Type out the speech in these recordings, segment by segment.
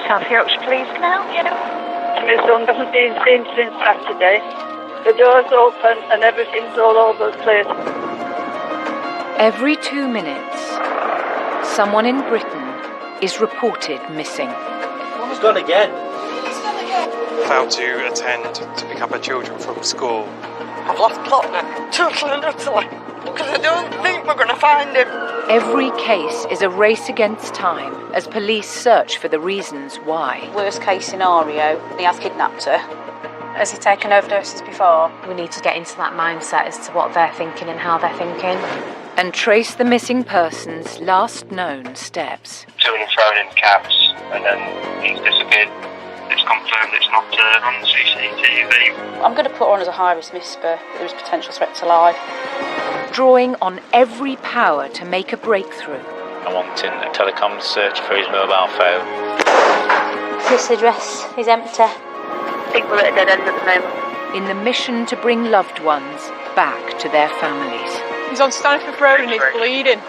South Yorkshire Police, can I help you? My son hasn't been seen since Saturday. The door's open and everything's all over the place. Every 2 minutes, someone in Britain is reported missing. He's gone again. Failed to attend to pick up her children from school. I've lost plot now, totally and utterly, because I don't think we're going to find him. Every case is a race against time as police search for the reasons why. Worst case scenario, he has kidnapped her. Has he taken overdoses before? We need to get into that mindset as to what they're thinking and how they're thinking. And trace the missing person's last known steps. To and fro in cabs, and then he's disappeared. It's confirmed it's not on CCTV. I'm going to put her on as a high-risk misper. There is potential threat to life. Drawing on every power to make a breakthrough. I'm wanting a telecom search for his mobile phone. This address is empty. I think we're at a dead end at the moment. In the mission to bring loved ones back to their families. He's on Stanford Road and he's bleeding.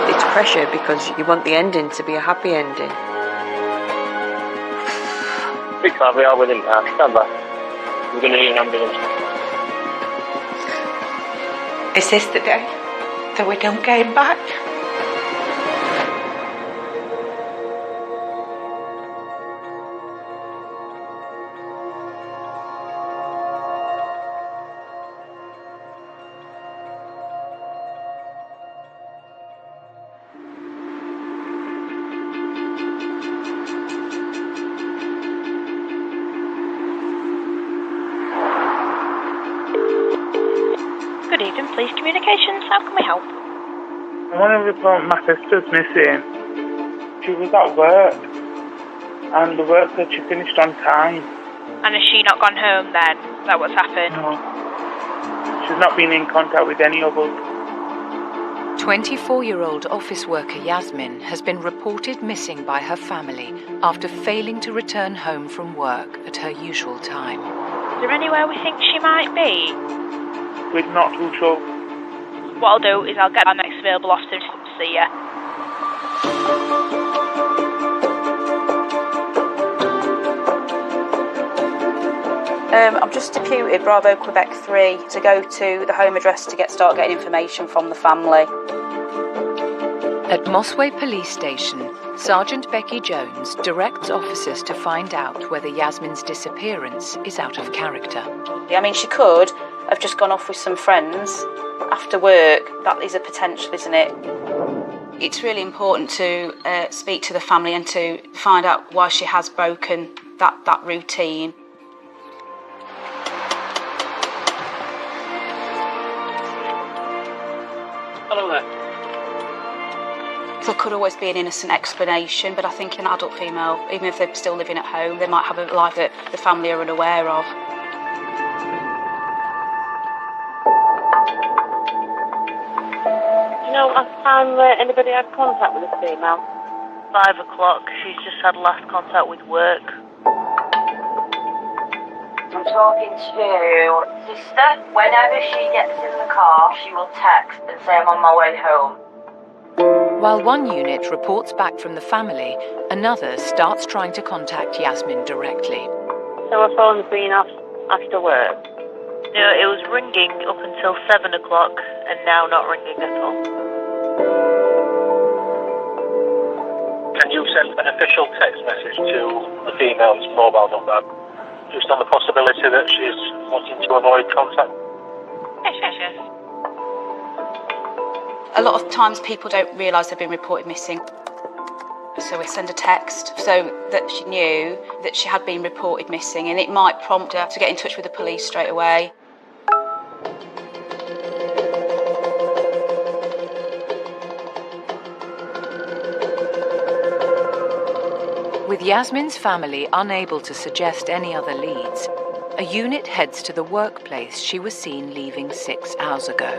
It's pressure because you want the ending to be a happy ending. 6-5, we are within now. Stand by. We're going to need an ambulance. Is this the day that we don't get him back? Good evening, Police Communications. How can we help? I want to report my sister's missing. She was at work, and the work said she finished on time. And has she not gone home then? Is that what's happened? No. She's not been in contact with any of us. 24-year-old office worker Yasmin has been reported missing by her family after failing to return home from work at her usual time. Is there anywhere we think she might be? We're not too sure. What I'll do is I'll get our next available officer to see you. I've just deputed Bravo Quebec 3 to go to the home address to start getting information from the family. At Mossway Police Station, Sergeant Becky Jones directs officers to find out whether Yasmin's disappearance is out of character. I mean, she could have just gone off with some friends after work. That is a potential, isn't it? It's really important to speak to the family and to find out why she has broken that routine. Hello there. There could always be an innocent explanation, but I think an adult female, even if they're still living at home, they might have a life that the family are unaware of. Do you know last time anybody had contact with this female? 5 o'clock. She's just had last contact with work. I'm talking to sister. Whenever she gets in the car, she will text and say I'm on my way home. While one unit reports back from the family, another starts trying to contact Yasmin directly. So her phone's been off after work? No, it was ringing up until 7 o'clock and now not ringing at all. Can you send an official text message to the female's mobile number, just on the possibility that she's wanting to avoid contact? Yes. A lot of times people don't realise they've been reported missing. So we send a text so that she knew that she had been reported missing, and it might prompt her to get in touch with the police straight away. With Yasmin's family unable to suggest any other leads, a unit heads to the workplace she was seen leaving 6 hours ago.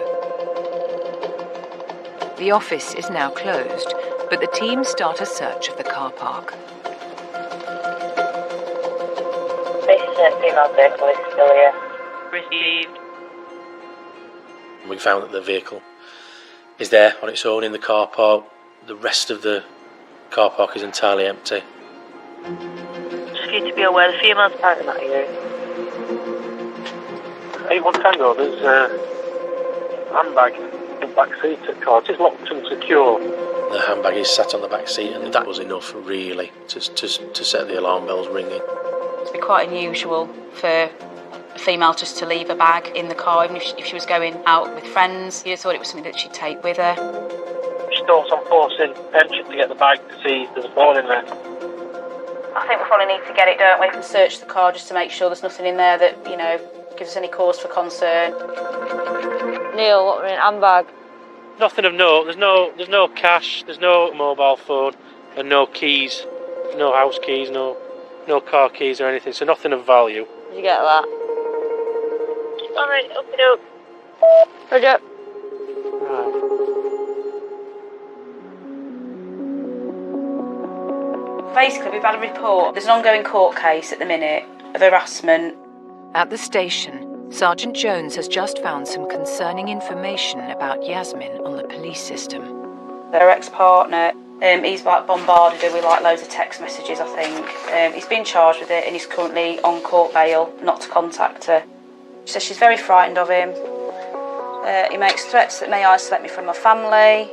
The office is now closed, but the team start a search of the car park. This female vehicle is still here. Received. We found that the vehicle is there on its own in the car park. The rest of the car park is entirely empty. Just for you to be aware, the female's parent at you. 81 Tango, there's a handbag in the back seat at the car. It is locked and secure. The handbag is sat on the back seat, and that was enough, really, to set the alarm bells ringing. It'd be quite unusual for a female just to leave a bag in the car, even if she was going out with friends. You'd have thought it was something that she'd take with her. She thought on forcing entry to get the bag to see if there's a phone in there. I think we probably need to get it, don't we? And search the car just to make sure there's nothing in there that, gives us any cause for concern. Neil, what were in handbag? Nothing of note. There's no cash, there's no mobile phone, and no keys, no house keys, no car keys or anything, so nothing of value. Did you get that? Alright, okie doke. Roger. Right. Basically, we've had a report. There's an ongoing court case at the minute of harassment. At the station, Sergeant Jones has just found some concerning information about Yasmin on the police system. Her ex-partner, he's bombarded her with loads of text messages, I think. He's been charged with it and he's currently on court bail not to contact her. She says she's very frightened of him. He makes threats that may isolate me from my family.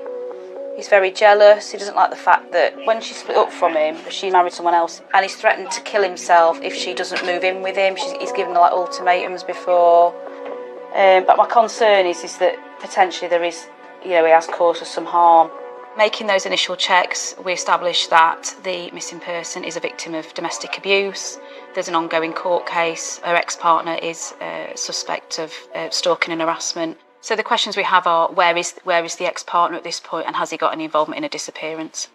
He's very jealous. He doesn't like the fact that when she split up from him, she married someone else, and he's threatened to kill himself if she doesn't move in with him. He's given her ultimatums before. But my concern is that potentially there is, he has caused us some harm. Making those initial checks, we established that the missing person is a victim of domestic abuse. There's an ongoing court case. Her ex-partner is a suspect of stalking and harassment. So the questions we have are, where is the ex-partner at this point, and has he got any involvement in a disappearance?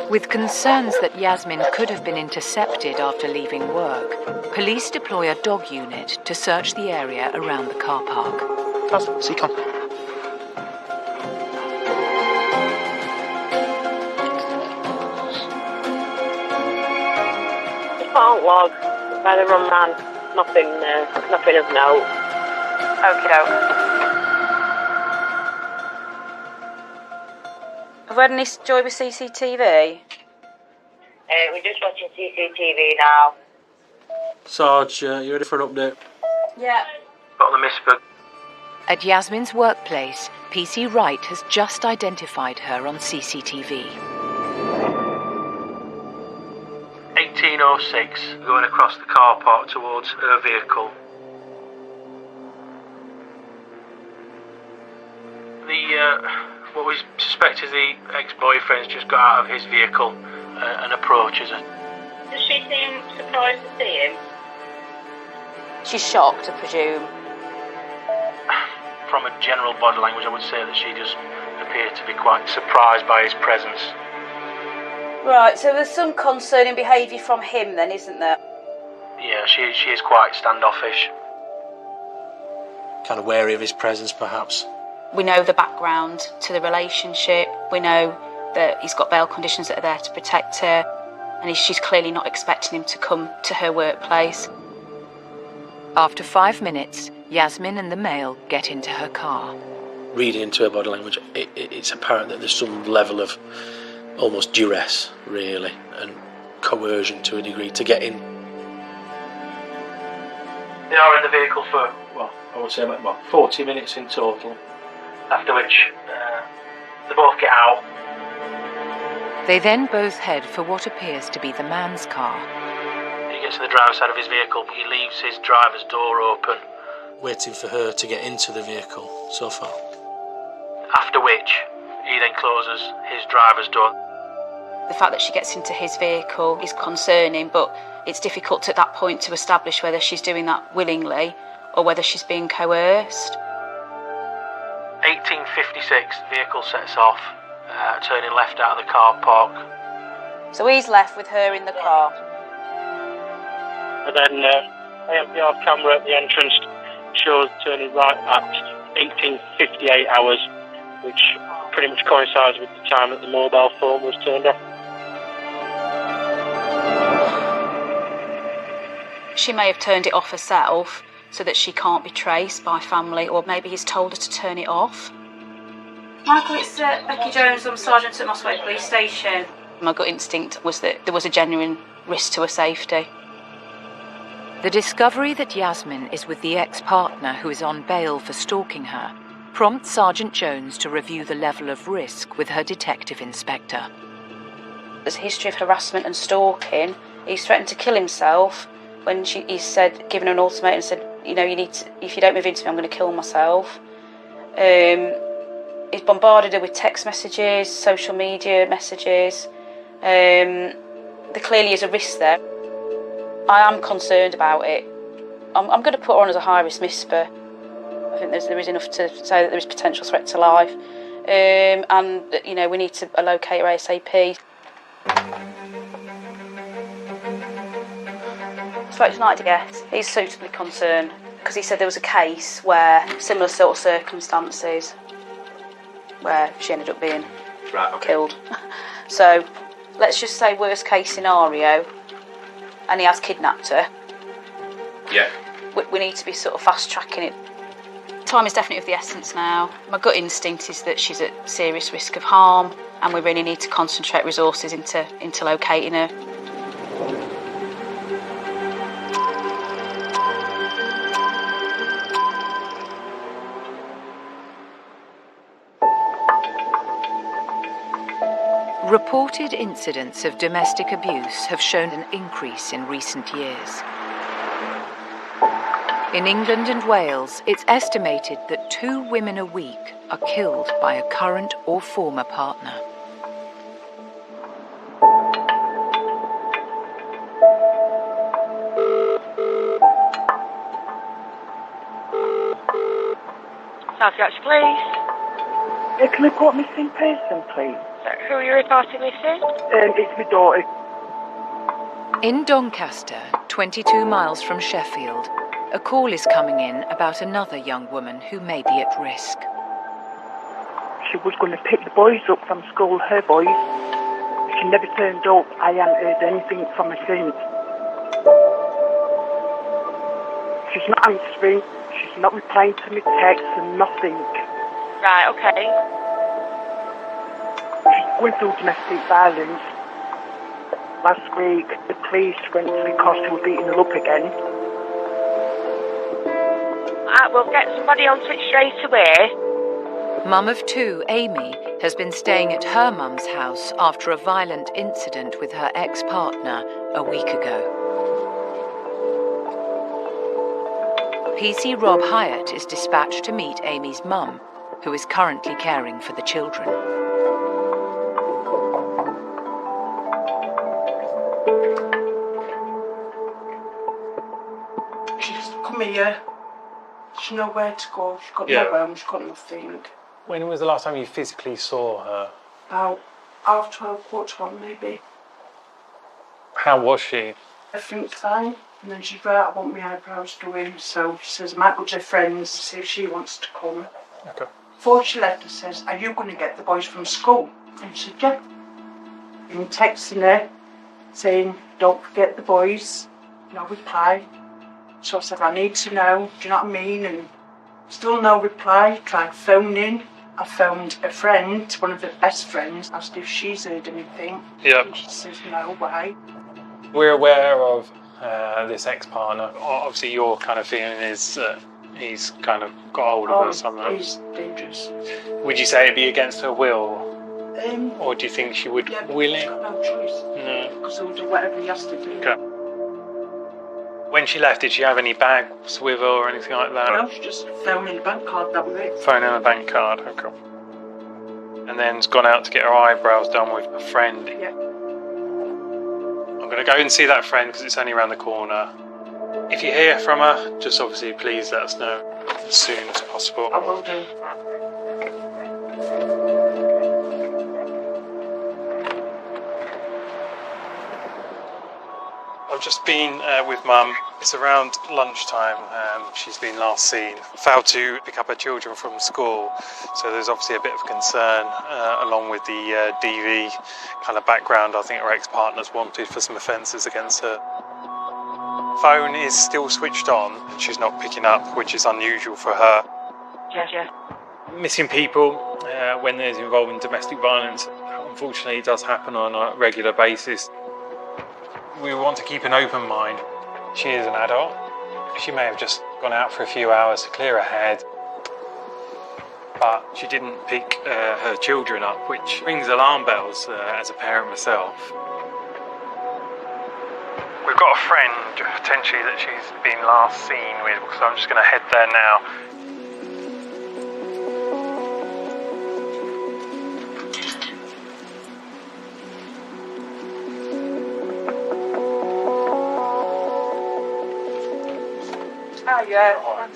With concerns that Yasmin could have been intercepted after leaving work, police deploy a dog unit to search the area around the car park. Seacon. Default log, by the run man. Nothing of note. Okie doke. Have we had any joy with CCTV? We're just watching CCTV now. Sarge, you ready for an update? Yeah. Got the misfit. At Yasmin's workplace, PC Wright has just identified her on CCTV. 1806, going across the car park towards her vehicle. What we suspect is the ex-boyfriend's just got out of his vehicle and approaches her. Does she seem surprised to see him? She's shocked, I presume. From a general body language, I would say that she does appear to be quite surprised by his presence. Right, so there's some concerning behaviour from him then, isn't there? Yeah, she is quite standoffish. Kind of wary of his presence, perhaps. We know the background to the relationship. We know that he's got bail conditions that are there to protect her, and she's clearly not expecting him to come to her workplace. After 5 minutes, Yasmin and the male get into her car. Reading into her body language, it's apparent that there's some level of almost duress, really, and coercion to a degree to get in. They are in the vehicle for, I would say about 40 minutes in total, after which they both get out. They then both head for what appears to be the man's car. He gets to the driver's side of his vehicle, but he leaves his driver's door open, waiting for her to get into the vehicle so far. After which, he then closes his driver's door. The fact that she gets into his vehicle is concerning, but it's difficult at that point to establish whether she's doing that willingly or whether she's being coerced. 1856, the vehicle sets off, turning left out of the car park. So he's left with her in the car. And then AMPR camera at the entrance shows turning right at 1858 hours, which pretty much coincides with the time that the mobile phone was turned off. She may have turned it off herself so that she can't be traced by family, or maybe he's told her to turn it off. Michael, it's Becky Jones. I'm Sergeant at Mossway Police Station. My gut instinct was that there was a genuine risk to her safety. The discovery that Yasmin is with the ex-partner who is on bail for stalking her prompts Sergeant Jones to review the level of risk with her detective inspector. There's a history of harassment and stalking. He's threatened to kill himself when he's said, given her an ultimatum and said, you know, you need to, if you don't move into me, I'm going to kill myself. He's bombarded her with text messages, social media messages. There clearly is a risk there. I am concerned about it. I'm going to put her on as a high-risk misper. I think there is enough to say that there is potential threat to life. And, you know, we need to locate her ASAP. Spoke to Night to Guess. He's suitably concerned because he said there was a case where similar sort of circumstances where she ended up being killed. So let's just say worst case scenario, and he has kidnapped her. Yeah. We need to be sort of fast tracking it. Time is definitely of the essence now. My gut instinct is that she's at serious risk of harm, and we really need to concentrate resources into locating her. Reported incidents of domestic abuse have shown an increase in recent years. In England and Wales, it's estimated that 2 women a week are killed by a current or former partner. South Yorkshire Police. Can we report missing person, please? Who are you reporting missing? It's my daughter. In Doncaster, 22 miles from Sheffield, a call is coming in about another young woman who may be at risk. She was going to pick the boys up from school, her boys. She never turned up. I haven't heard anything from her since. She's not answering. She's not replying to my texts and nothing. Right, okay. She's going through domestic violence. Last week, the police went because she was beating her up again. We'll get somebody onto it straight away. Mum of 2, Amy, has been staying at her mum's house after a violent incident with her ex-partner a week ago. PC Rob Hyatt is dispatched to meet Amy's mum, who is currently caring for the children. She's come here. She's nowhere to go. She's got no home. She's got nothing. When was the last time you physically saw her? About 12:30, 1:15 maybe. How was she? Everything's fine. And then she's right, I want my eyebrows doing. So she says, I might go to her friends, see if she wants to come. Okay. Before she left, her says, are you going to get the boys from school? And she said, yeah. And texting her, saying, don't forget the boys. No reply. So I said, I need to know, do you know what I mean? And still no reply. Tried phoning. I phoned a friend, one of her best friends, asked if she's heard anything. Yeah. And she says, no, why? We're aware of this ex-partner. Obviously, your kind of feeling is that he's kind of got hold of her somehow. He's dangerous. Would you say it'd be against her will? Or do you think she would willingly? She's got no choice. No. Because he'll do whatever he has to do. Okay. When she left, did she have any bags with her or anything like that? No, she just phoned in a bank card, that was it. Phone and a bank card, okay. And then's gone out to get her eyebrows done with a friend. Yeah. I'm going to go and see that friend because it's only around the corner. If you hear from her, just obviously please let us know as soon as possible. I will do. I've just been with Mum. It's around lunchtime. She's been last seen. Failed to pick up her children from school, so there's obviously a bit of concern along with the DV kind of background. I think her ex-partner's wanted for some offences against her. Phone is still switched on. She's not picking up, which is unusual for her. Yeah. Missing people when there's involving domestic violence. Unfortunately, it does happen on a regular basis. We want to keep an open mind. She is an adult. She may have just gone out for a few hours to clear her head, but she didn't pick her children up, which rings alarm bells as a parent myself. We've got a friend, potentially, that she's been last seen with, so I'm just going to head there now. Oh, yeah.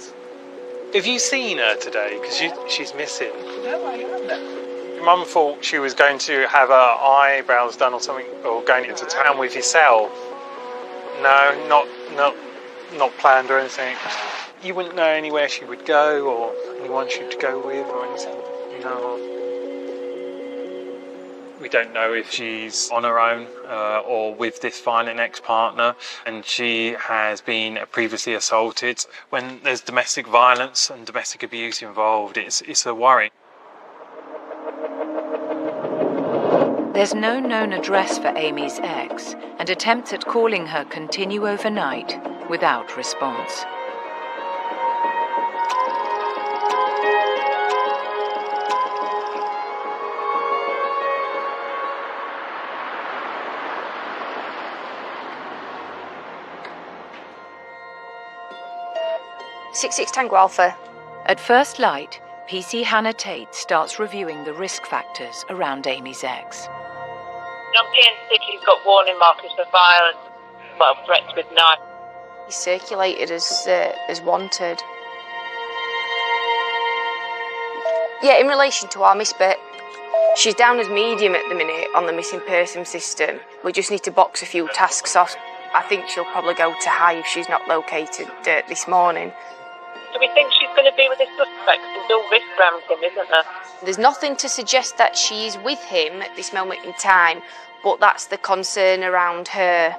Have you seen her today? Because she's missing. No, I haven't. Mum thought she was going to have her eyebrows done or something, or going into town with yourself. No, not planned or anything. You wouldn't know anywhere she would go, or anyone she'd go with, or anything. No. We don't know if she's on her own or with this violent ex-partner, and she has been previously assaulted. When there's domestic violence and domestic abuse involved, it's a worry. There's no known address for Amy's ex, and attempts at calling her continue overnight without response. Tango Alpha. At first light, PC Hannah Tate starts reviewing the risk factors around Amy's ex. I'm getting sick, he's got warning markers for violence, well, threats with knife. He's circulated as wanted. Yeah, in relation to our Miss Bit, she's down as medium at the minute on the missing person system. We just need to box a few tasks off. I think she'll probably go to high if she's not located this morning. Do we think she's going to be with this suspect? There's no risk around him, isn't there? There's nothing to suggest that she's with him at this moment in time, but that's the concern around her.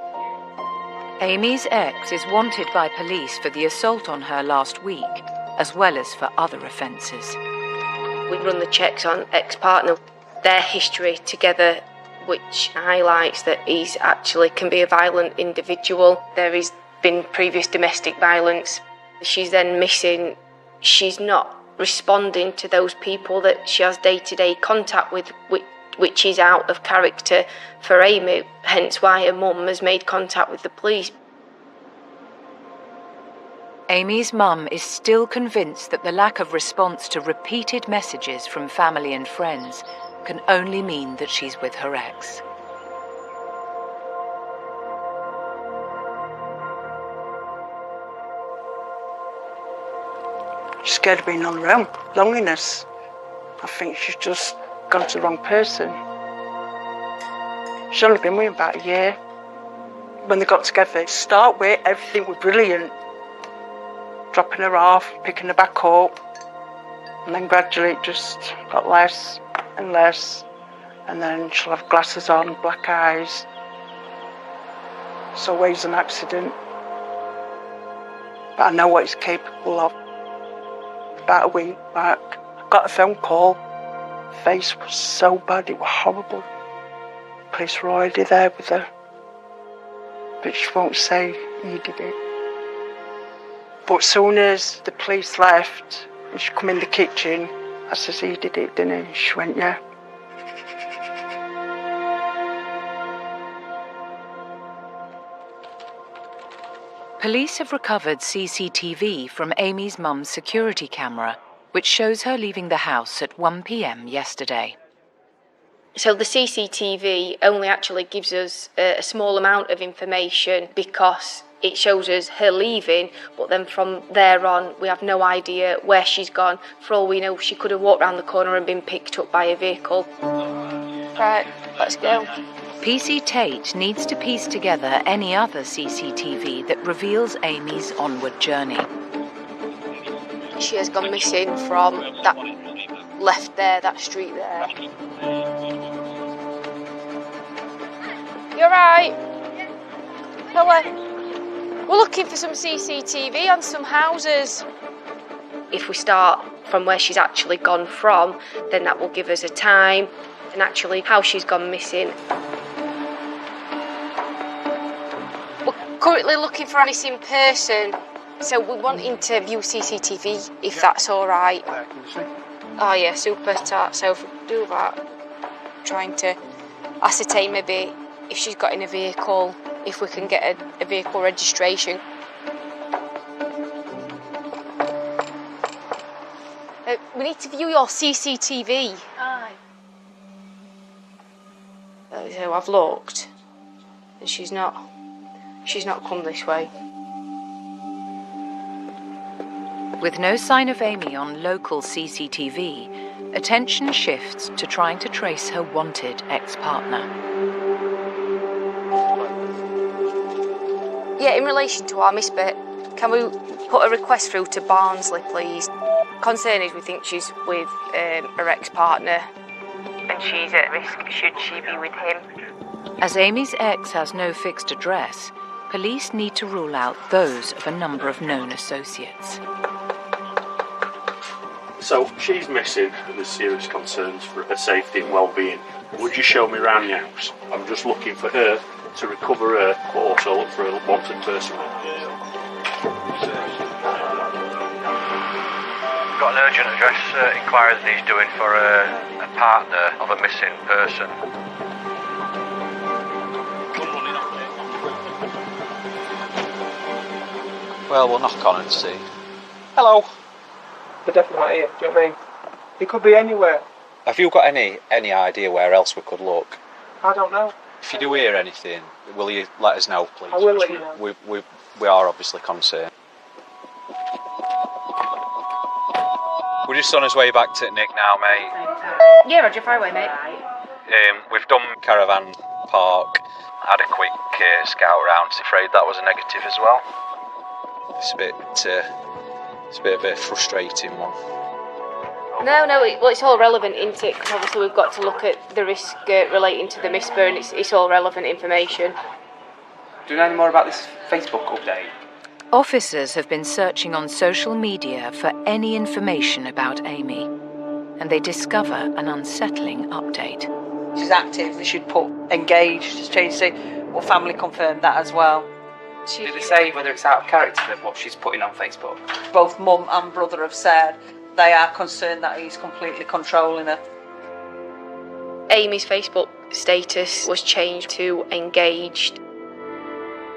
Amy's ex is wanted by police for the assault on her last week, as well as for other offences. We run the checks on ex-partner, their history together, which highlights that he's actually can be a violent individual. There has been previous domestic violence. She's then missing. She's not responding to those people that she has day-to-day contact with, which is out of character for Amy, hence why her mum has made contact with the police. Amy's mum is still convinced that the lack of response to repeated messages from family and friends can only mean that she's with her ex. She's scared of being on her own. Loneliness. I think she's just gone to the wrong person. She's only been with him about a year. When they got together, to start with, everything was brilliant. Dropping her off, picking her back up, and then gradually it just got less and less. And then she'll have glasses on, black eyes. It's always an accident. But I know what he's capable of. About a week back, I got a phone call. Her face was so bad, it was horrible. Police were already there with her. But she won't say he did it. But as soon as the police left and she come in the kitchen, I says, he did it, didn't he? She went, yeah. Police have recovered CCTV from Amy's mum's security camera, which shows her leaving the house at 1 p.m. yesterday. So the CCTV only actually gives us a small amount of information because it shows us her leaving, but then from there on we have no idea where she's gone. For all we know, she could have walked round the corner and been picked up by a vehicle. Right, let's go. PC Tate needs to piece together any other CCTV that reveals Amy's onward journey. She has gone missing from that left there, that street there. You're right. We're looking for some CCTV on some houses. If we start from where she's actually gone from, then that will give us a time and actually how she's gone missing. We're currently looking for a missing person, so we're wanting to view CCTV, if that's all right. Oh yeah, super tart. So if we do that, trying to ascertain maybe if she's got in a vehicle, if we can get a vehicle registration. We need to view your CCTV. Aye. So I've looked, and she's not come this way. With no sign of Amy on local CCTV, attention shifts to trying to trace her wanted ex-partner. Yeah, in relation to our miss bit, can we put a request through to Barnsley, please? Concern is we think she's with her ex-partner and she's at risk should she be with him. As Amy's ex has no fixed address, police need to rule out those of a number of known associates. So she's missing and there's serious concerns for her safety and well-being. Would you show me around the house? I'm just looking for her to recover her, but also look for a wanted person. Got an urgent address inquiry that he's doing for a partner of a missing person. Well, we'll knock on and see. Hello. They're definitely not here, do you know what I mean? It could be anywhere. Have you got any idea where else we could look? I don't know. If you do hear anything, will you let us know, please? I will let you know. We are obviously concerned. We're just on his way back to Nick now, mate. Yeah, Roger, fire away, mate. We've done Caravan Park, had a quick scout around. Afraid that was a negative as well. It's a bit of a frustrating one. No, well, it's all relevant, isn't it? Because obviously we've got to look at the risk relating to the misburn. It's all relevant information. Do you know any more about this Facebook update? Officers have been searching on social media for any information about Amy, and they discover an unsettling update. She's active. They should put engaged. Just change to or family confirmed that as well. Did they say whether it's out of character of what she's putting on Facebook? Both mum and brother have said they are concerned that he's completely controlling her. Amy's Facebook status was changed to engaged.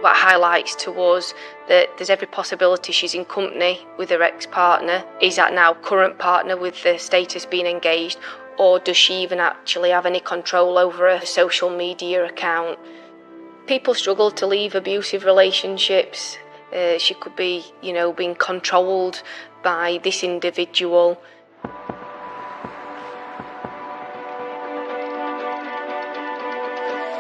What highlights to us that there's every possibility she's in company with her ex-partner. Is that now current partner with the status being engaged, or does she even actually have any control over her social media account? People struggle to leave abusive relationships. She could be, being controlled by this individual.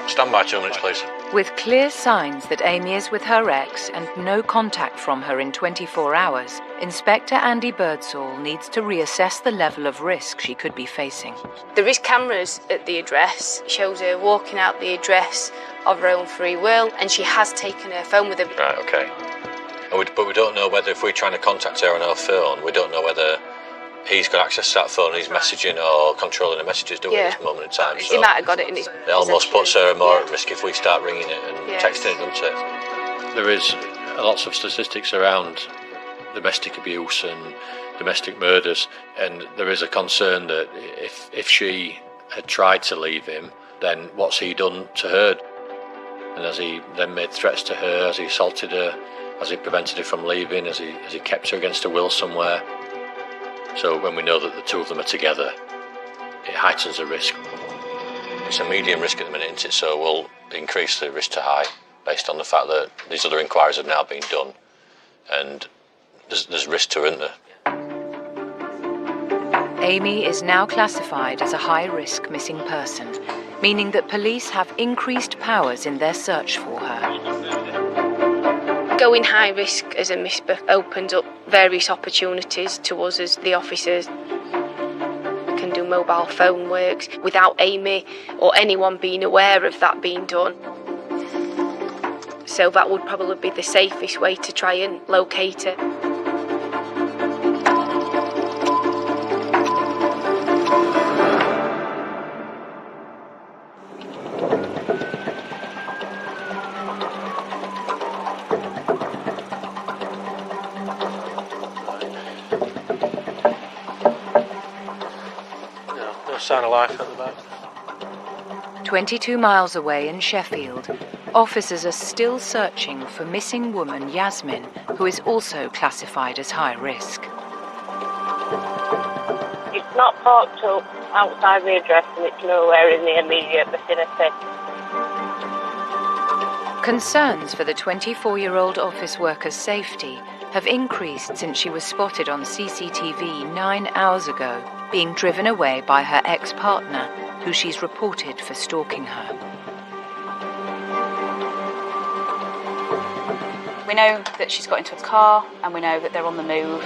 Stand by 2 minutes, please. With clear signs that Amy is with her ex and no contact from her in 24 hours, Inspector Andy Birdsall needs to reassess the level of risk she could be facing. There is cameras at the address. It shows her walking out the address of her own free will, and she has taken her phone with her. Right, okay. But we don't know whether if we're trying to contact her on our phone, we don't know whether he's got access to that phone and he's messaging or controlling the messages, do we, at this moment in time? He might have got it in his It almost puts her more at risk if we start ringing it and texting it, doesn't it? There is lots of statistics around domestic abuse and domestic murders, and there is a concern that if she had tried to leave him, then what's he done to her? And has he then made threats to her? Has he assaulted her? Has he prevented her from leaving? Has he kept her against her will somewhere? So when we know that the two of them are together, it heightens the risk. It's a medium risk at the minute, isn't it? So we'll increase the risk to high based on the fact that these other inquiries have now been done, and there's risk to her, isn't there? Amy is now classified as a high-risk missing person, meaning that police have increased powers in their search for her. Going high risk as a misper opens up various opportunities to us as the officers. We can do mobile phone works without Amy or anyone being aware of that being done. So that would probably be the safest way to try and locate her. No sign of life at the back. 22 miles away in Sheffield, officers are still searching for missing woman Yasmin, who is also classified as high risk. It's not parked up outside the address and it's nowhere in the immediate vicinity. Concerns for the 24-year-old office worker's safety have increased since she was spotted on CCTV 9 hours ago, being driven away by her ex-partner, who she's reported for stalking her. We know that she's got into a car and we know that they're on the move.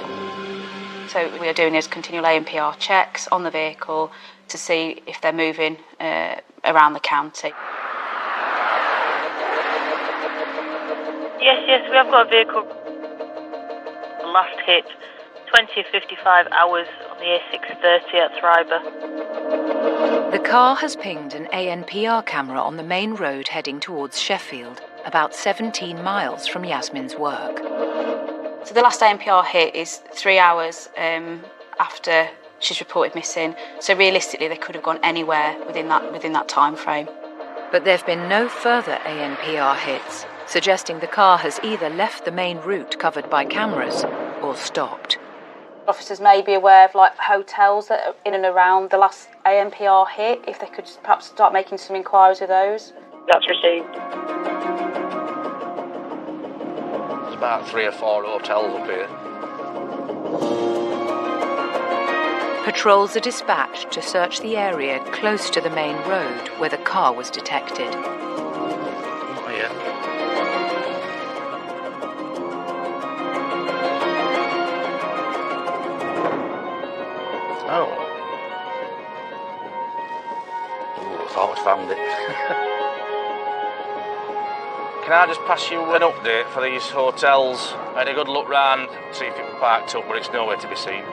So what we are doing is continual ANPR checks on the vehicle to see if they're moving around the county. Yes, we have got a vehicle. The last hit, 20:55 hours on the A630 at Thriber. The car has pinged an ANPR camera on the main road heading towards Sheffield, about 17 miles from Yasmin's work. So the last ANPR hit is 3 hours after she's reported missing. So realistically, they could have gone anywhere within that time frame. But there have been no further ANPR hits, suggesting the car has either left the main route covered by cameras or stopped. Officers may be aware of hotels that are in and around the last ANPR hit, if they could perhaps start making some inquiries with those. That's received. There's about 3 or 4 hotels up here. Patrols are dispatched to search the area close to the main road where the car was detected. Oh, yeah. Oh. Ooh, I thought I found it. Can I just pass you an update for these hotels? I had a good look round, see if it was parked up, but it's nowhere to be seen.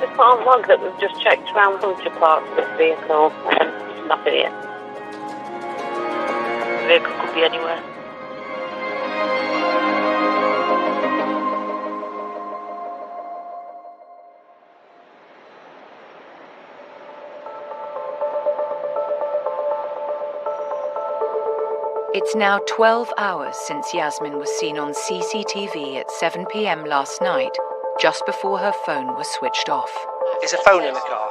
Just put on log that we've just checked around bunch of parts of this vehicle and there's nothing here. The vehicle could be anywhere. It's now 12 hours since Yasmin was seen on CCTV at 7 p.m. last night, just before her phone was switched off. Is a phone in the car?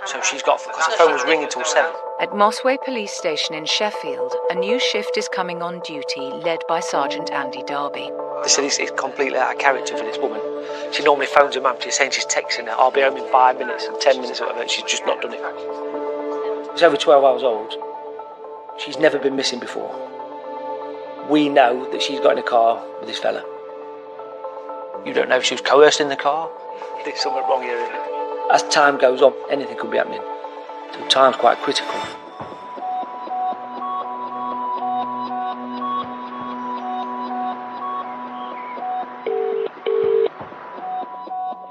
So she's got, because her phone was ringing till 7. At Mossway Police Station in Sheffield, a new shift is coming on duty, led by Sergeant Andy Darby. They said it's completely out of character for this woman. She normally phones her mum, she's saying she's texting her, I'll be home in 5 minutes, and 10 minutes or whatever, and she's just not done it. She's over 12 hours old. She's never been missing before. We know that she's got in a car with this fella. You don't know if she was coerced in the car? There's something wrong here, isn't it? As time goes on, anything could be happening. So time's quite critical.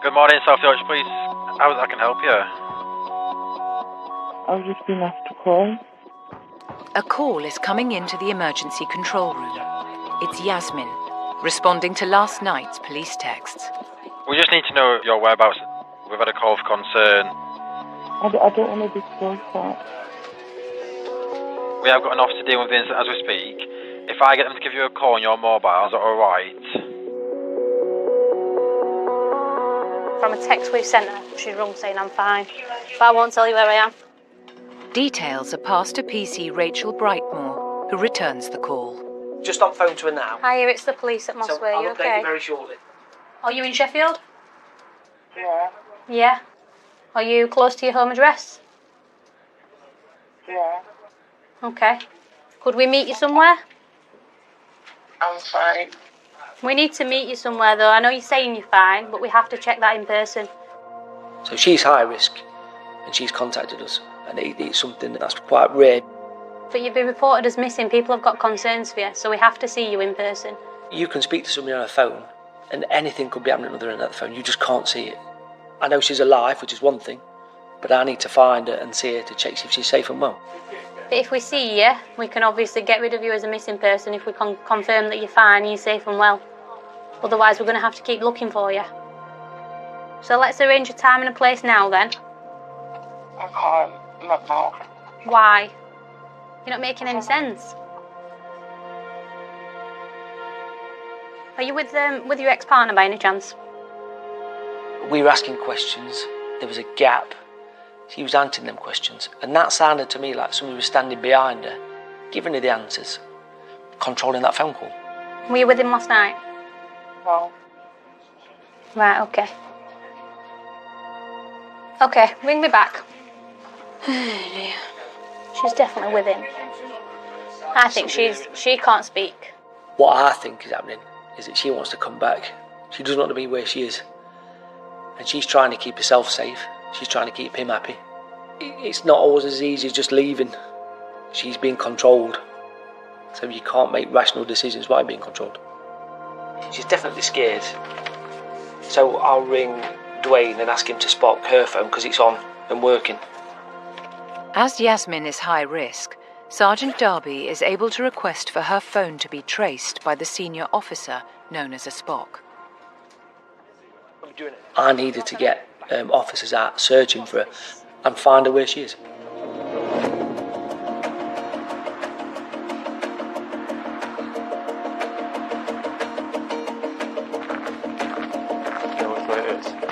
Good morning, South Yorkshire Police. How I can help you? I've just been asked to call. A call is coming into the emergency control room. It's Yasmin, responding to last night's police texts. We just need to know your whereabouts. We've had a call of concern. I don't want to disclose that. We have got an officer dealing with the incident as we speak. If I get them to give you a call on your mobile, is that alright? From a text we've sent her, she's rung saying I'm fine. But I won't tell you where I am. Details are passed to PC Rachel Brightmore, who returns the call. Just on phone to her now. Hiya, it's the police at Mossway. So I'll You update okay? you very shortly. Are you in Sheffield? Yeah. Yeah. Are you close to your home address? Yeah. Okay. Could we meet you somewhere? I'm fine. We need to meet you somewhere though. I know you're saying you're fine, but we have to check that in person. So she's high risk, and she's contacted us, and it's something that's quite rare. But you've been reported as missing. People have got concerns for you, so we have to see you in person. You can speak to somebody on a phone, and anything could be happening on the other end of the phone. You just can't see it. I know she's alive, which is one thing, but I need to find her and see her to check if she's safe and well. But if we see you, we can obviously get rid of you as a missing person if we can confirm that you're fine, you're safe and well. Otherwise, we're going to have to keep looking for you. So let's arrange a time and a place now then. I can't, not now. Why? You're not making any sense. Are you with your ex-partner by any chance? We were asking questions, there was a gap. She was answering them questions, and that sounded to me like somebody was standing behind her, giving her the answers, controlling that phone call. Were you with him last night? No. Right, okay. Okay, ring me back. She's definitely with him. I think she can't speak. What I think is happening is that she wants to come back. She doesn't want to be where she is. And she's trying to keep herself safe. She's trying to keep him happy. It's not always as easy as just leaving. She's being controlled. So you can't make rational decisions by being controlled. She's definitely scared. So I'll ring Dwayne and ask him to spark her phone because it's on and working. As Yasmin is high risk, Sergeant Darby is able to request for her phone to be traced by the senior officer known as a Spock. I needed to get officers out searching for her and find her where she is.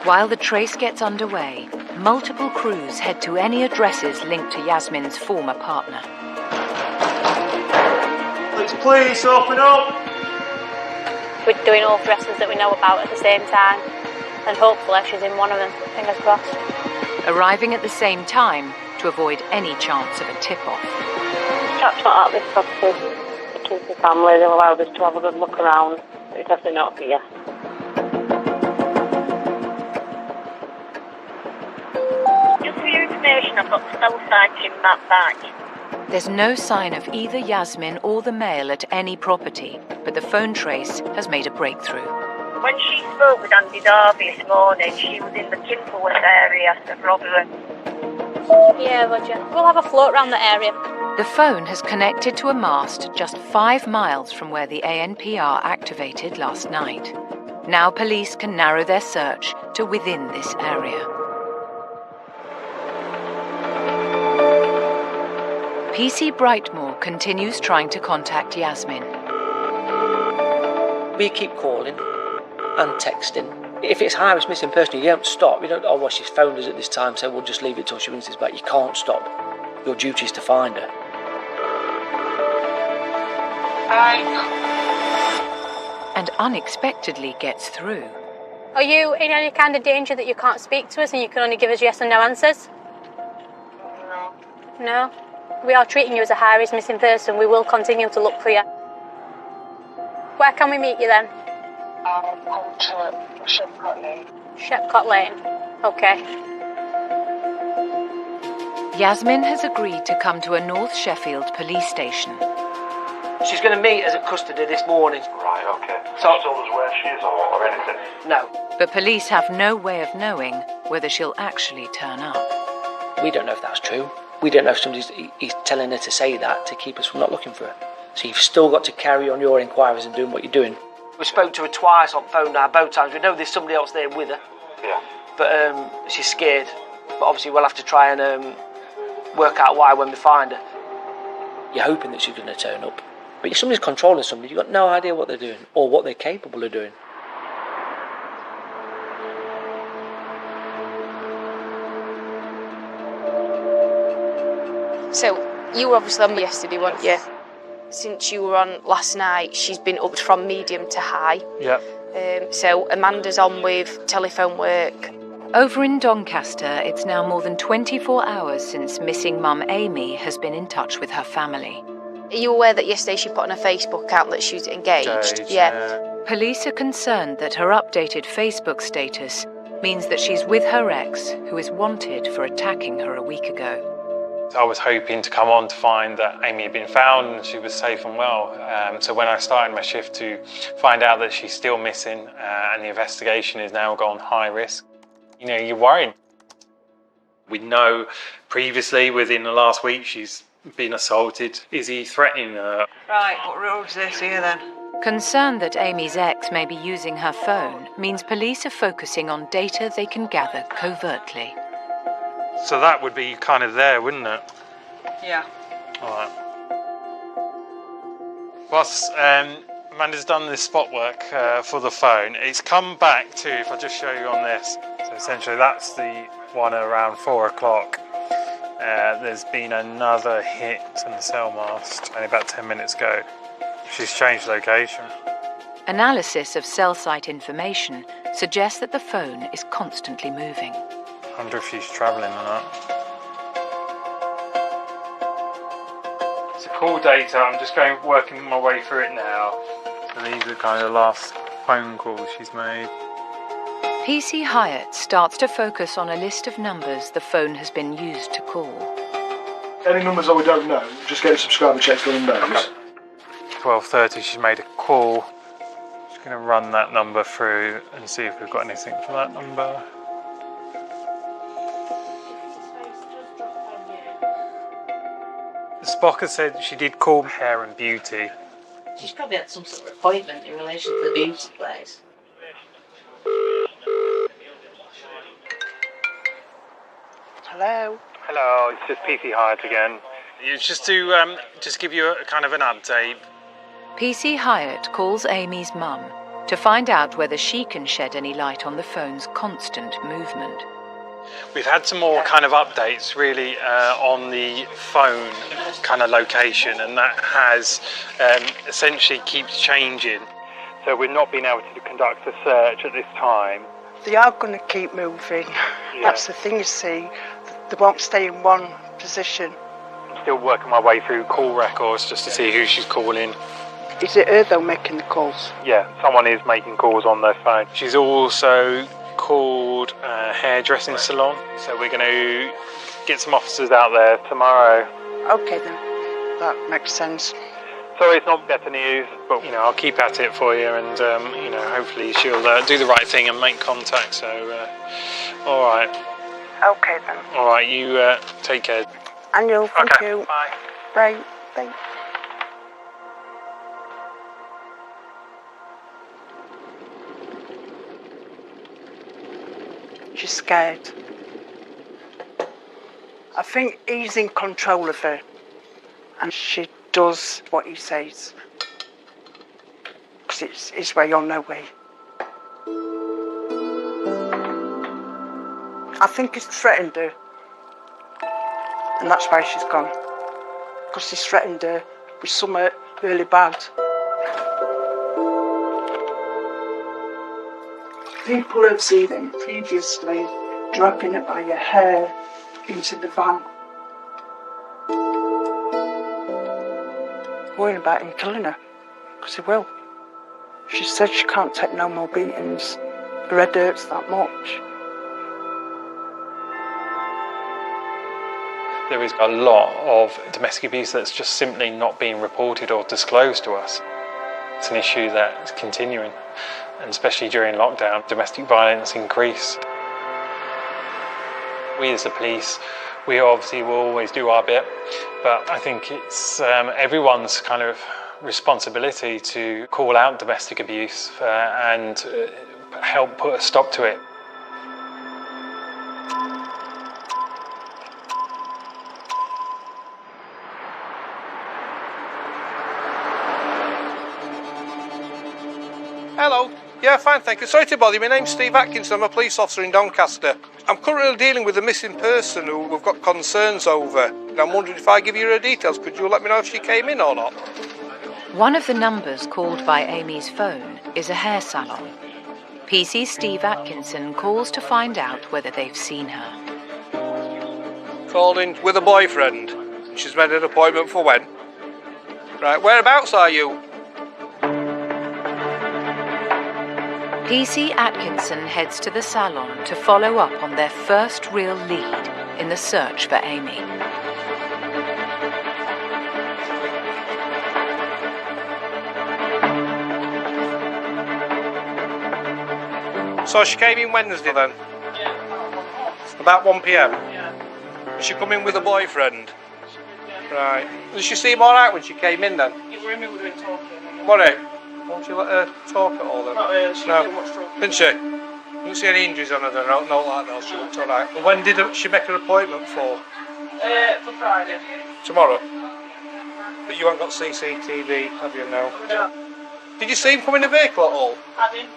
While the trace gets underway, multiple crews head to any addresses linked to Yasmin's former partner. Please open up! We're doing all addresses that we know about at the same time, and hopefully she's in one of them, fingers crossed. Arriving at the same time to avoid any chance of a tip-off. Chap's not at this property. The kids and family, they'll allow us to have a good look around. But it's definitely not here. Just for your information, I've got the cell sighting map back. There's no sign of either Yasmin or the male at any property, but the phone trace has made a breakthrough. When she spoke with Andy Darby this morning, she was in the Kimberworth area of Rotherham. Yeah, Roger. We'll have a float around the area. The phone has connected to a mast just 5 miles from where the ANPR activated last night. Now police can narrow their search to within this area. PC Brightmoor continues trying to contact Yasmin. We keep calling and texting. If it's high-risk missing person, you don't stop. You don't, oh, well, she's phoned us at this time, so we'll just leave it till she rings us back. You can't stop. Your duty is to find her. And unexpectedly gets through. Are you in any kind of danger that you can't speak to us and you can only give us yes and no answers? No. No? We are treating you as a high-risk missing person. We will continue to look for you. Where can we meet you then? Come to Shepcott Lane. Shepcott Lane. Okay. Yasmin has agreed to come to a North Sheffield police station. She's going to meet us at custody this morning. Right, okay. So told us where she is or anything? No. But police have no way of knowing whether she'll actually turn up. We don't know if that's true. We don't know if he's telling her to say that to keep us from not looking for her. So you've still got to carry on your inquiries and doing what you're doing. We spoke to her twice on phone now, both times. We know there's somebody else there with her. Yeah. But she's scared. But obviously we'll have to try and work out why when we find her. You're hoping that she's going to turn up. But if somebody's controlling somebody, you've got no idea what they're doing or what they're capable of doing. So, you were obviously on yesterday, weren't you? Since you were on last night, she's been upped from medium to high. Yeah. So, Amanda's on with telephone work. Over in Doncaster, it's now more than 24 hours since missing mum Amy has been in touch with her family. Are you aware that yesterday she put on her Facebook account that she's engaged? Yeah. Police are concerned that her updated Facebook status means that she's with her ex, who is wanted for attacking her a week ago. I was hoping to come on to find that Amy had been found and she was safe and well. So when I started my shift to find out that she's still missing and the investigation is now gone high risk, you know, you're worried. We know previously, within the last week, she's been assaulted. Is he threatening her? Right, what road's this here then? Concern that Amy's ex may be using her phone means police are focusing on data they can gather covertly. So that would be kind of there, wouldn't it? Yeah. All right. Whilst Amanda's done this spot work for the phone, it's come back to, if I just show you on this, so essentially that's the one around 4 o'clock. There's been another hit on the cell mast only about 10 minutes ago. She's changed location. Analysis of cell site information suggests that the phone is constantly moving. I wonder if she's travelling or not. So call data, I'm just working my way through it now. So these are kind of the last phone calls she's made. PC Hyatt starts to focus on a list of numbers the phone has been used to call. Any numbers that we don't know, just get a subscriber check on those. Okay. 12:30 she's made a call. Just going to run that number through and see if we've got anything for that number. Spock has said she did call Hair and Beauty. She's probably had some sort of appointment in relation to the beauty place. Hello. Hello, it's just PC Hyatt again. It's just to just give you a kind of an update. PC Hyatt calls Amy's mum to find out whether she can shed any light on the phone's constant movement. We've had some more kind of updates really on the phone kind of location, and that has essentially keeps changing. So we've not been able to conduct a search at this time. They are going to keep moving. Yeah. That's the thing, you see. They won't stay in one position. I'm still working my way through call records just to see who she's calling. Is it her though making the calls? Yeah, someone is making calls on their phone. She's also called a hairdressing salon, so we're going to get some officers out there tomorrow. Okay then, that makes sense. Sorry it's not better news, but I'll keep at it for you, and hopefully she'll do the right thing and make contact. So, all right. Okay then. All right, you take care. And you, thank you. Bye. Bye. Bye. She's scared. I think he's in control of her, and she does what he says, because it's his way or no way. I think he's threatened her, and that's why she's gone, because he's threatened her with something really bad. People have seen him previously dragging it by your hair into the van, worrying about him killing her, because he will. She said she can't take no more beatings. Her head hurts that much. There is a lot of domestic abuse that's just simply not being reported or disclosed to us. It's an issue that's continuing, and especially during lockdown, domestic violence increased. We as the police, we obviously will always do our bit, but I think it's everyone's kind of responsibility to call out domestic abuse and help put a stop to it. Hello. Yeah, fine, thank you. Sorry to bother you. My name's Steve Atkinson. I'm a police officer in Doncaster. I'm currently dealing with a missing person who we've got concerns over. And I'm wondering if I give you her details, could you let me know if she came in or not? One of the numbers called by Amy's phone is a hair salon. PC Steve Atkinson calls to find out whether they've seen her. Called in with a boyfriend. She's made an appointment for when? Right, whereabouts are you? PC Atkinson heads to the salon to follow up on their first real lead in the search for Amy. So she came in Wednesday then? About 1 p.m? Did she come in with a boyfriend? Right. Did she seem alright when she came in then? You were in, we were talking. What it? Won't you let her talk at all then? Not really, she No. didn't much trouble. Didn't she? Didn't see any injuries on her then, no like that, she looked alright. When did she make her appointment for? For Friday. Tomorrow? But you haven't got CCTV, have you now? No. Did you see him come in a vehicle at all? I didn't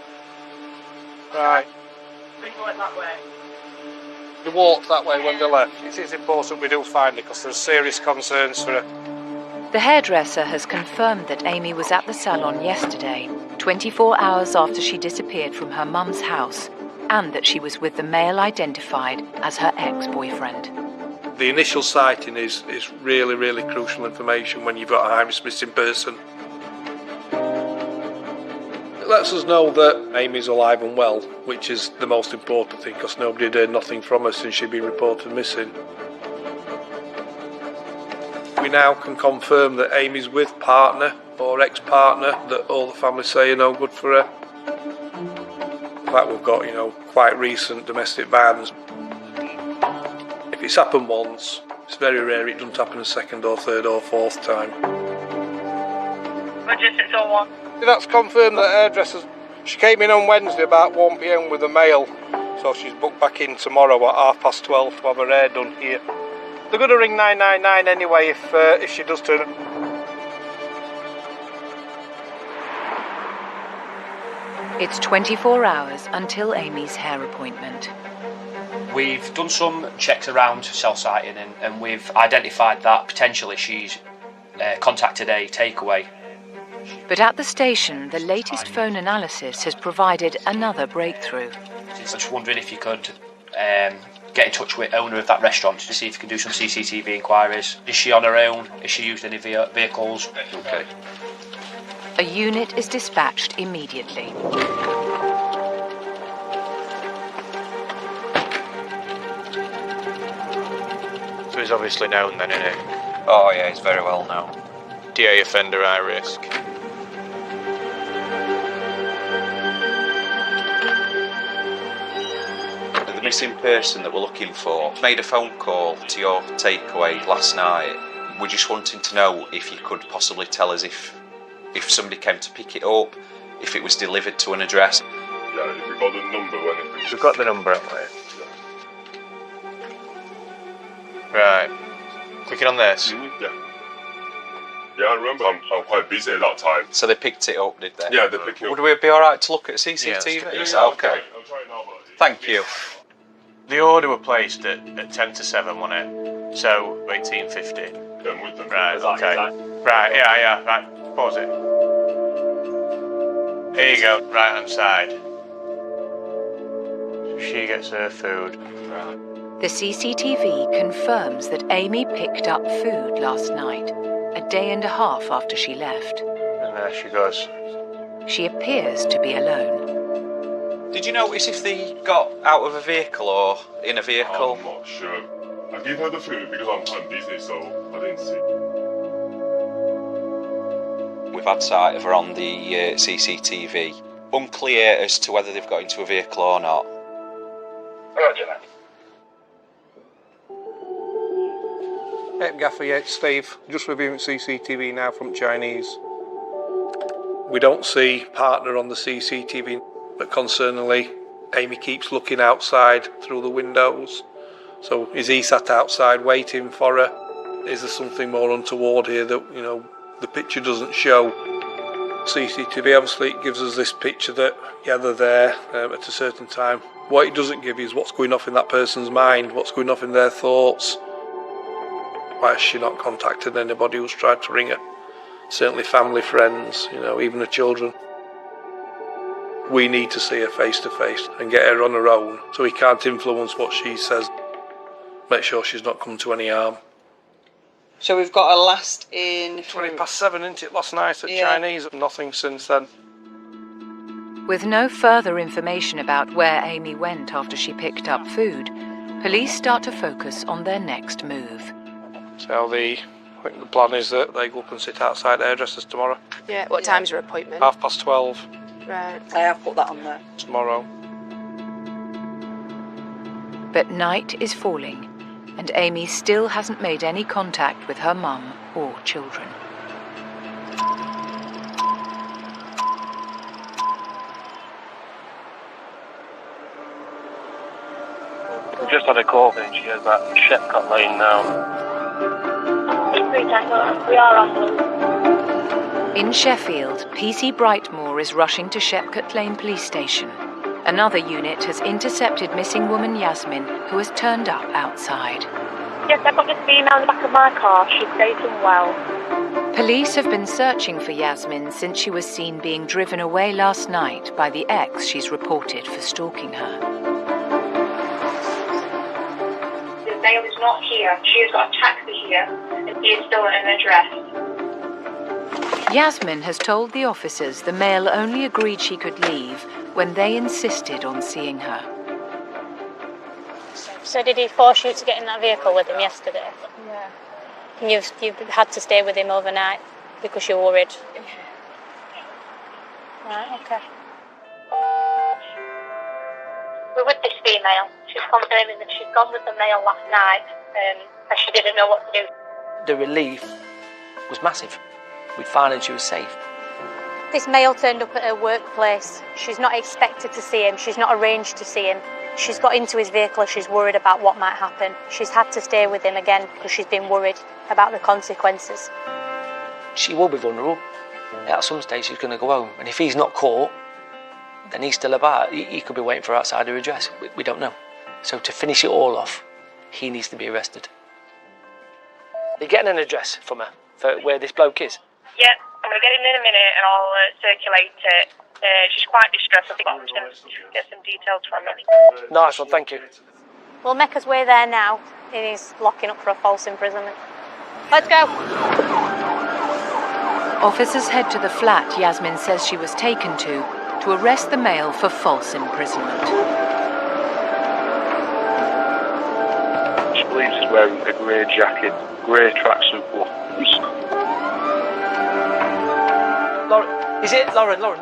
Right. think I went that way. They walked that way when they left. It is important we do find her because there's serious concerns for her. The hairdresser has confirmed that Amy was at the salon yesterday, 24 hours after she disappeared from her mum's house, and that she was with the male identified as her ex-boyfriend. The initial sighting is really, really crucial information when you've got a high-risk missing person. It lets us know that Amy's alive and well, which is the most important thing because nobody had heard nothing from her since she'd been reported missing. We now can confirm that Amy's with partner or ex-partner that all the family say are no good for her. In fact, we've got, quite recent domestic violence. If it's happened once, it's very rare it doesn't happen a second or third or fourth time. Registered on one. That's confirmed that hairdressers. She came in on Wednesday about 1 p.m. with a male, so she's booked back in tomorrow at 12:30 to have her hair done here. They're going to ring 999 anyway if she does turn up. It's 24 hours until Amy's hair appointment. We've done some checks around cell sighting and we've identified that potentially she's contacted a takeaway. But at the station, the latest phone analysis has provided another breakthrough. I'm just wondering if you could get in touch with the owner of that restaurant to see if you can do some CCTV inquiries. Is she on her own? Is she used any vehicles? Okay. A unit is dispatched immediately. So he's obviously known then, isn't he? Oh yeah, he's very well known. DA offender, high risk. The missing person that we're looking for made a phone call to your takeaway last night. We're just wanting to know if you could possibly tell us if somebody came to pick it up, if it was delivered to an address. Yeah, if we got the number when it... We've got the number, haven't we? Right. Clicking on this. Yeah. Yeah, I remember. I'm quite busy at that time. So they picked it up, did they? Yeah, they picked it up. Would we be alright to look at CCTV? Yeah, Okay. I'm trying now, but... Thank you. The order were placed at 10 to 7, wasn't it? So, 1850. Yeah, with them. Right, okay. Right, yeah, right. Pause it. Here you go, right hand side. So she gets her food. Right. The CCTV confirms that Amy picked up food last night, a day and a half after she left. And there she goes. She appears to be alone. Did you notice if they got out of a vehicle or in a vehicle? I'm not sure. I gave her the food because I'm busy, so I didn't see. We've had sight of her on the CCTV. Unclear as to whether they've got into a vehicle or not. Hey, Gaffer, yeah, it's Steve. Just reviewing CCTV now from Chinese. We don't see partner on the CCTV, but concerningly, Amy keeps looking outside through the windows. So is he sat outside waiting for her? Is there something more untoward here that, the picture doesn't show? CCTV obviously gives us this picture that, yeah, they're there at a certain time. What it doesn't give is what's going off in that person's mind, what's going off in their thoughts. Why has she not contacted anybody who's tried to ring her? Certainly family, friends, even her children. We need to see her face to face and get her on her own so we can't influence what she says. Make sure she's not come to any harm. So we've got a last in... 7, isn't it? Last night at Chinese. Nothing since then. With no further information about where Amy went after she picked up food, police start to focus on their next move. So I think the plan is that they go up and sit outside hairdressers tomorrow. Yeah, what time's your appointment? 12:30 Right. I have put that on there. tomorrow. But night is falling, and Amy still hasn't made any contact with her mum or children. We've just had a call saying she has that Shepcott Lane now. We are on the loop. In Sheffield, PC Brightmoor is rushing to Shepcott Lane police station. Another unit has intercepted missing woman Yasmin, who has turned up outside. Yes, I've got this female in the back of my car. She's safe and well. Police have been searching for Yasmin since she was seen being driven away last night by the ex she's reported for stalking her. The male is not here. She has got a taxi here, and he is still at an address. Yasmin has told the officers the male only agreed she could leave when they insisted on seeing her. So did he force you to get in that vehicle with him yesterday? Yeah. And you've had to stay with him overnight because you're worried? Right, okay. We're with this female. She's confirming that she's gone with the male last night, and she didn't know what to do. The relief was massive. We'd found her and she was safe. This male turned up at her workplace. She's not expected to see him. She's not arranged to see him. She's got into his vehicle. She's worried about what might happen. She's had to stay with him again because she's been worried about the consequences. She will be vulnerable. At some stage she's going to go home. And if he's not caught, then he's still about. He could be waiting for her outside her address. We don't know. So to finish it all off, he needs to be arrested. They're getting an address from her for where this bloke is. Yeah, I'm going to get in a minute and I'll circulate it. She's quite distressed. I think I'm just going to get some details from her. Nice one, thank you. We'll make us way there now. He's locking up for a false imprisonment. Let's go. Officers head to the flat Yasmin says she was taken to arrest the male for false imprisonment. She believes he's wearing a grey jacket, grey tracksuit bottoms. Lauren,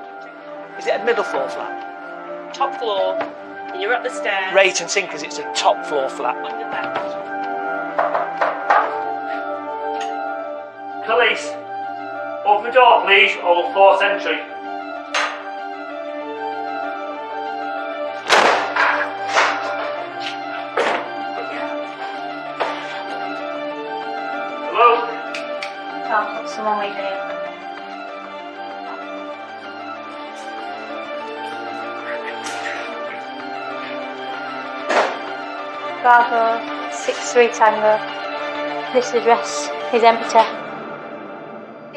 is it a middle floor flat? Top floor, and you're up the stairs. Rate and Sinkers, it's a top floor flat. Police, open the door please, or we'll force entry. Hello? Oh, someone waiting here. Bravo, 63 Tango. This address is empty.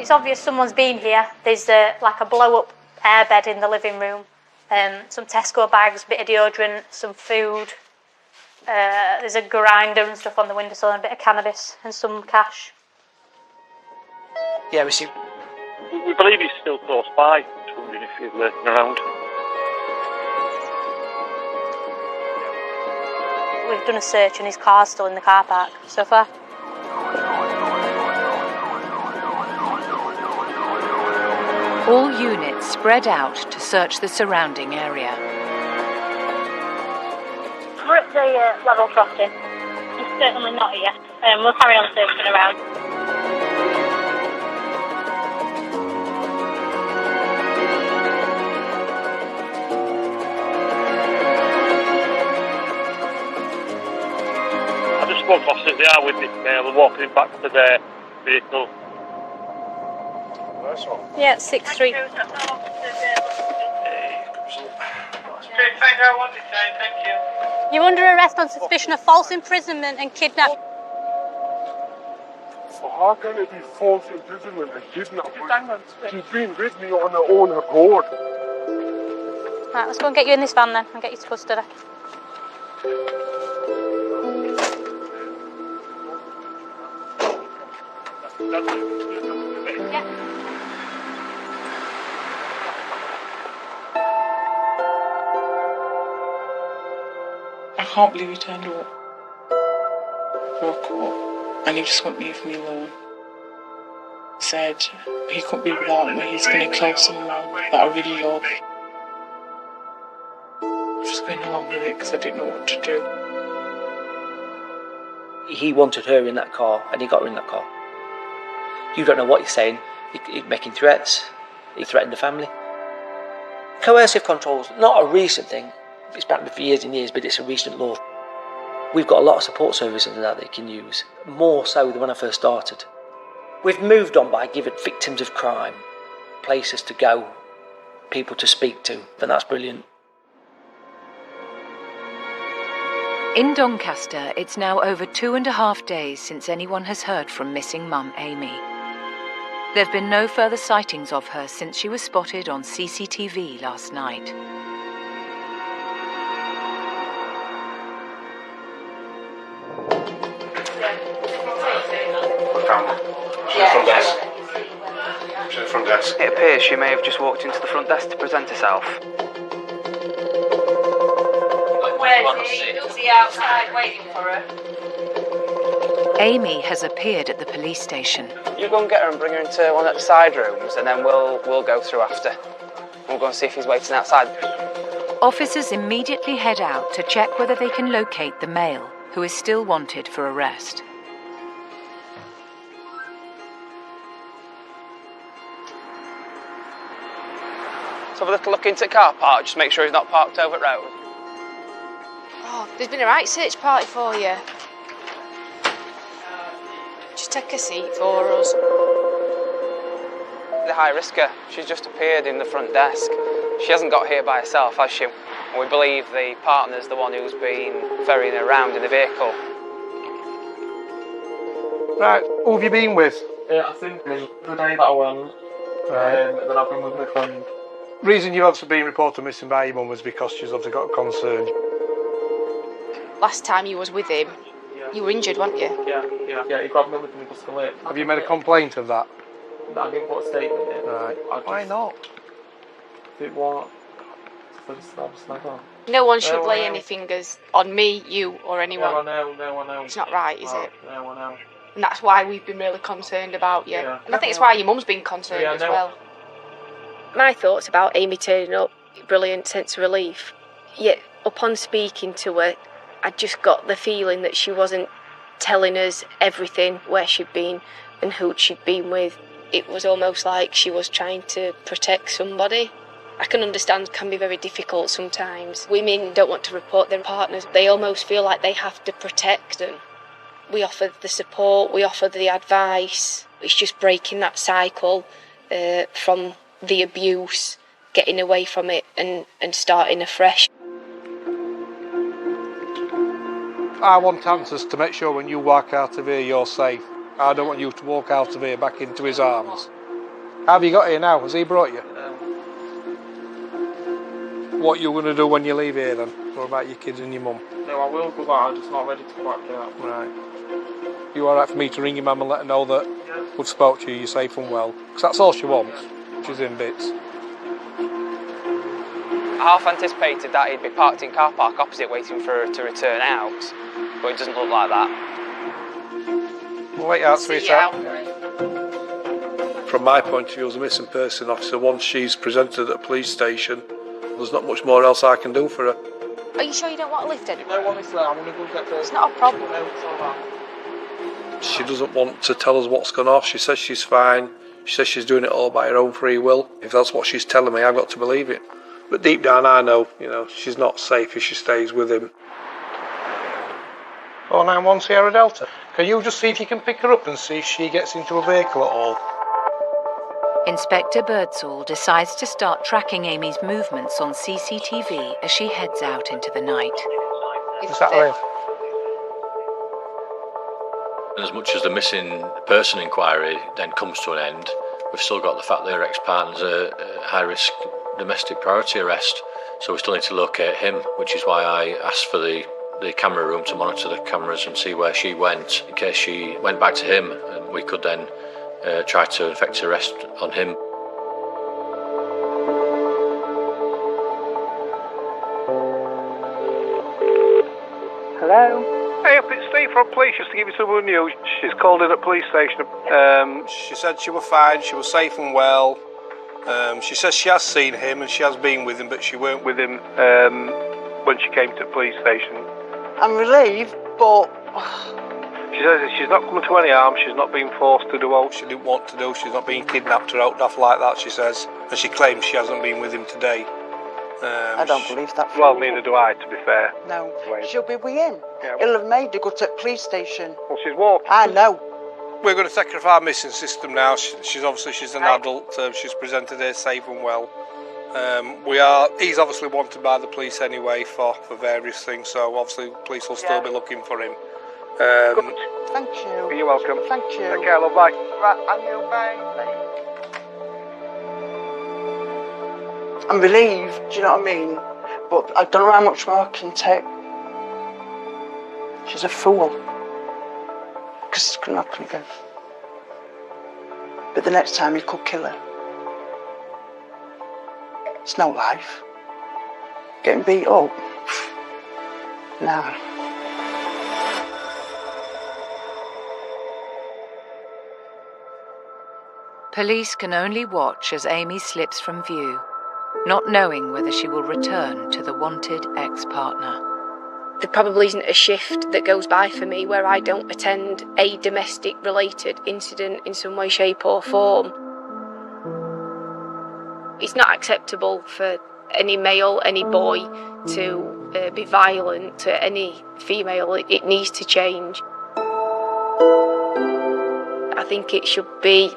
It's obvious someone's been here. There's like a blow-up airbed in the living room. Some Tesco bags, a bit of deodorant, some food. There's a grinder and stuff on the windowsill and a bit of cannabis and some cash. Yeah, we see. We believe he's still close by. Just wondering if he's lurking around. We've done a search and his car's still in the car park so far. All units spread out to search the surrounding area. We're at the level crossing. It's certainly not here. We'll carry on searching around. Squad officers, they are with this male and walking him back to their vehicle. Yeah, 6-3. You're under arrest on suspicion of false imprisonment and kidnapping. So how can it be false imprisonment and kidnapping? She's been with me on her own accord. Right, let's go and get you in this van then and get you to custody. I can't believe he turned up for a call and he just wouldn't leave me alone. Said he couldn't be without me, he's going to kill someone that I really love. I was just going along with it because I didn't know what to do. He wanted her in that car and he got her in that car. You don't know what he's saying. He's making threats. He threatened the family. Coercive control's not a recent thing. It's been for years and years, but it's a recent law. We've got a lot of support services that they can use, more so than when I first started. We've moved on by giving victims of crime places to go, people to speak to, and that's brilliant. In Doncaster, it's now over 2.5 days since anyone has heard from missing mum Amy. There have been no further sightings of her since she was spotted on CCTV last night. Front desk. It appears she may have just walked into the front desk to present herself. Where's he? Is he outside waiting for her? Amy has appeared at the police station. You go and get her and bring her into one of the side rooms, and then we'll go through after. We'll go and see if he's waiting outside. Officers immediately head out to check whether they can locate the male, who is still wanted for arrest. Let's have a little look into the car park, just make sure he's not parked over at road. Oh, there's been a right search party for you. Just take a seat for us. The high risker, she's just appeared in the front desk. She hasn't got here by herself, has she? And we believe the partner's the one who's been ferrying her around in the vehicle. Right, who have you been with? I think the day that I went, and then I've been with my friend. Reason you've obviously been reported missing by your mum was because she's obviously got a concern. Last time you was with him, you were injured, weren't you? Yeah, he grabbed me with me to the lip. Have you made a complaint of that? I didn't put a statement in. Right. Why not? It was never. No one should lay any fingers on me, you, or anyone. No, I know. It's not right, is it? No, I know. And that's why we've been really concerned about you. Yeah. And I think it's why your mum's been concerned as well. My thoughts about Amy turning up, brilliant sense of relief. Yet, upon speaking to her, I just got the feeling that she wasn't telling us everything, where she'd been and who she'd been with. It was almost like she was trying to protect somebody. I can understand it can be very difficult sometimes. Women don't want to report their partners. They almost feel like they have to protect them. We offer the support, we offer the advice. It's just breaking that cycle from the abuse, getting away from it and starting afresh. I want answers to make sure when you walk out of here you're safe. I don't want you to walk out of here back into his arms. How have you got here now? Has he brought you? What you going to do when you leave here then? What about your kids and your mum? No, I will go back, I'm just not ready to go back yet. Right. You alright for me to ring your mum and let her know that we've spoke to you, you're safe and well? Because that's all she wants. She's in bits. I half anticipated that he'd be parked in car park opposite waiting for her to return out, but it doesn't look like that. We'll wait out, sweetheart. From my point of view as a missing person officer, once she's presented at the police station, there's not much more else I can do for her. Are you sure you don't want a lift anymore? No, honestly, I'm going to go get the... It's not a problem. No, it's all right. She doesn't want to tell us what's gone off. She says she's fine. She says she's doing it all by her own free will. If that's what she's telling me, I've got to believe it. But deep down I know, she's not safe if she stays with him. 491 Sierra Delta. Can you just see if you can pick her up and see if she gets into a vehicle at all? Inspector Birdsall decides to start tracking Amy's movements on CCTV as she heads out into the night. Is that right? And as much as the missing person inquiry then comes to an end, we've still got the fact that her ex-partner's a high-risk domestic priority arrest, so we still need to locate him, which is why I asked for the camera room to monitor the cameras and see where she went, in case she went back to him, and we could then try to effect an arrest on him. Hello? Hey, it's Steve from police, just to give you some good news. She's called in at police station. She said she was fine, she was safe and well. She says she has seen him and she has been with him, but she weren't with him when she came to the police station. I'm relieved, but... She says she's not coming to any harm, she's not being forced to do what she didn't want to do, she's not being kidnapped or out off like that, she says. And she claims she hasn't been with him today. I don't believe that. Well, neither do I, to be fair. No. Wait. She'll be with him. Yeah, He'll have made her go to the police station. Well, she's walking. I know. We're going to take her off our missing system now. She's an adult. She's presented here safe and well. He's obviously wanted by the police anyway for various things, so obviously the police will still be looking for him. Thank you. You're welcome. Thank you. Take care, love. Bye. Right, and you, bye. I'm relieved, do you know what I mean? But I don't know how much more I can take. She's a fool. Because it's going to happen again. But the next time he could kill her. It's no life. Getting beat up. Nah. Police can only watch as Amy slips from view, not knowing whether she will return to the wanted ex-partner. There probably isn't a shift that goes by for me where I don't attend a domestic-related incident in some way, shape or form. It's not acceptable for any male, any boy, to be violent to any female. It needs to change. I think it should be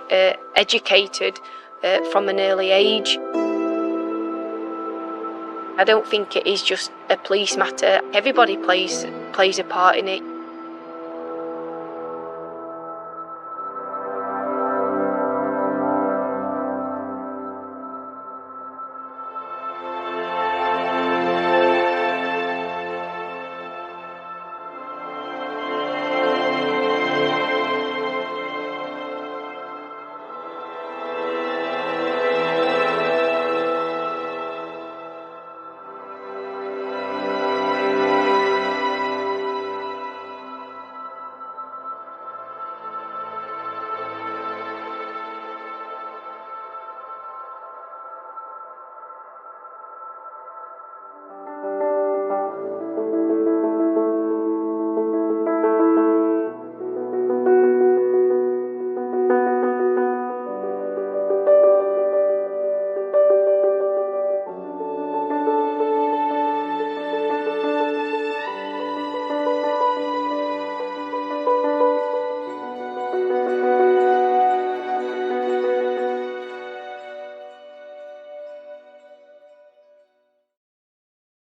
educated from an early age. I don't think it is just a police matter. Everybody plays a part in it.